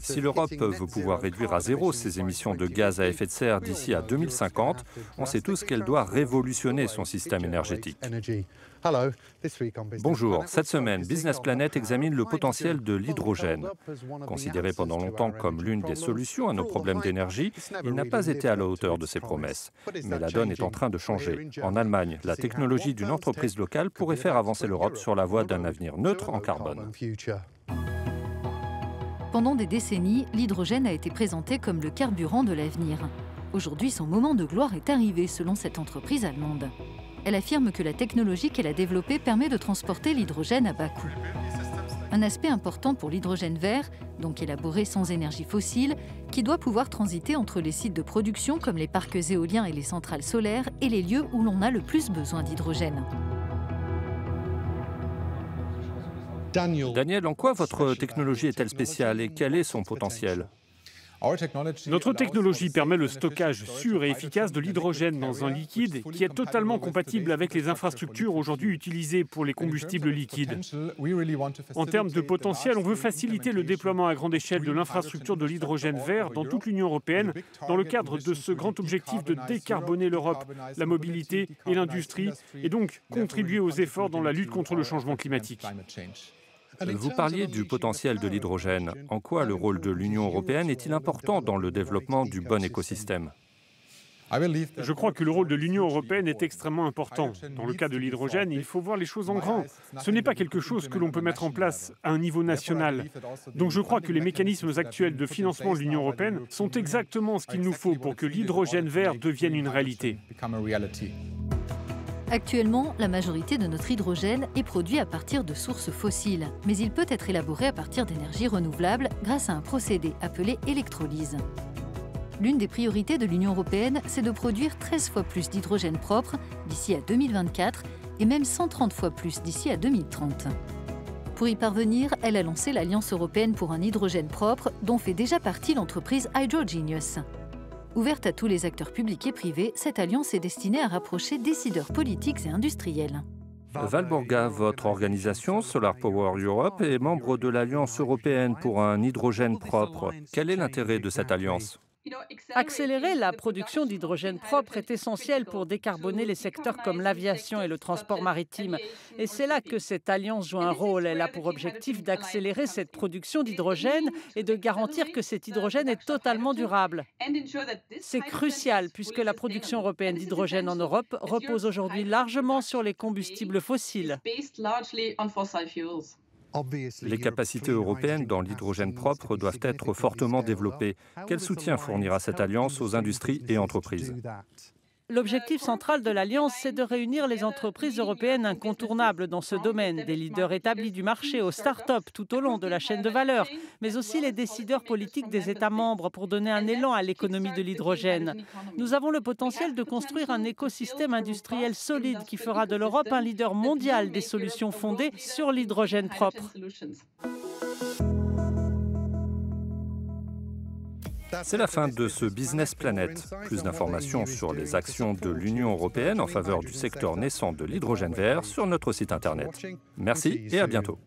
Si l'Europe veut pouvoir réduire à zéro ses émissions de gaz à effet de serre d'ici à 2050, on sait tous qu'elle doit révolutionner son système énergétique. Bonjour, cette semaine, Business Planet examine le potentiel de l'hydrogène. Considéré pendant longtemps comme l'une des solutions à nos problèmes d'énergie, il n'a pas été à la hauteur de ses promesses. Mais la donne est en train de changer. En Allemagne, la technologie d'une entreprise locale pourrait faire avancer l'Europe sur la voie d'un avenir neutre en carbone. Pendant des décennies, l'hydrogène a été présenté comme le carburant de l'avenir. Aujourd'hui, son moment de gloire est arrivé, selon cette entreprise allemande. Elle affirme que la technologie qu'elle a développée permet de transporter l'hydrogène à bas coût. Un aspect important pour l'hydrogène vert, donc élaboré sans énergie fossile, qui doit pouvoir transiter entre les sites de production comme les parcs éoliens et les centrales solaires et les lieux où l'on a le plus besoin d'hydrogène. Daniel, en quoi votre technologie est-elle spéciale et quel est son potentiel ? Notre technologie permet le stockage sûr et efficace de l'hydrogène dans un liquide qui est totalement compatible avec les infrastructures aujourd'hui utilisées pour les combustibles liquides. En termes de potentiel, on veut faciliter le déploiement à grande échelle de l'infrastructure de l'hydrogène vert dans toute l'Union européenne dans le cadre de ce grand objectif de décarboner l'Europe, la mobilité et l'industrie, et donc contribuer aux efforts dans la lutte contre le changement climatique. Vous parliez du potentiel de l'hydrogène. En quoi le rôle de l'Union européenne est-il important dans le développement du bon écosystème ? Je crois que le rôle de l'Union européenne est extrêmement important. Dans le cas de l'hydrogène, il faut voir les choses en grand. Ce n'est pas quelque chose que l'on peut mettre en place à un niveau national. Donc je crois que les mécanismes actuels de financement de l'Union européenne sont exactement ce qu'il nous faut pour que l'hydrogène vert devienne une réalité. Actuellement, la majorité de notre hydrogène est produit à partir de sources fossiles, mais il peut être élaboré à partir d'énergies renouvelables grâce à un procédé appelé électrolyse. L'une des priorités de l'Union européenne, c'est de produire 13 fois plus d'hydrogène propre d'ici à 2024 et même 130 fois plus d'ici à 2030. Pour y parvenir, elle a lancé l'Alliance européenne pour un hydrogène propre, dont fait déjà partie l'entreprise Hydrogenius. Ouverte à tous les acteurs publics et privés, cette alliance est destinée à rapprocher décideurs politiques et industriels. Valborga, votre organisation Solar Power Europe est membre de l'Alliance européenne pour un hydrogène propre. Quel est l'intérêt de cette alliance ? Accélérer la production d'hydrogène propre est essentiel pour décarboner les secteurs comme l'aviation et le transport maritime. Et c'est là que cette alliance joue un rôle. Elle a pour objectif d'accélérer cette production d'hydrogène et de garantir que cet hydrogène est totalement durable. C'est crucial puisque la production européenne d'hydrogène en Europe repose aujourd'hui largement sur les combustibles fossiles. Les capacités européennes dans l'hydrogène propre doivent être fortement développées. Quel soutien fournira cette alliance aux industries et entreprises ? L'objectif central de l'Alliance, c'est de réunir les entreprises européennes incontournables dans ce domaine, des leaders établis du marché aux start-up tout au long de la chaîne de valeur, mais aussi les décideurs politiques des États membres pour donner un élan à l'économie de l'hydrogène. Nous avons le potentiel de construire un écosystème industriel solide qui fera de l'Europe un leader mondial des solutions fondées sur l'hydrogène propre. C'est la fin de ce Business Planet. Plus d'informations sur les actions de l'Union européenne en faveur du secteur naissant de l'hydrogène vert sur notre site internet. Merci et à bientôt.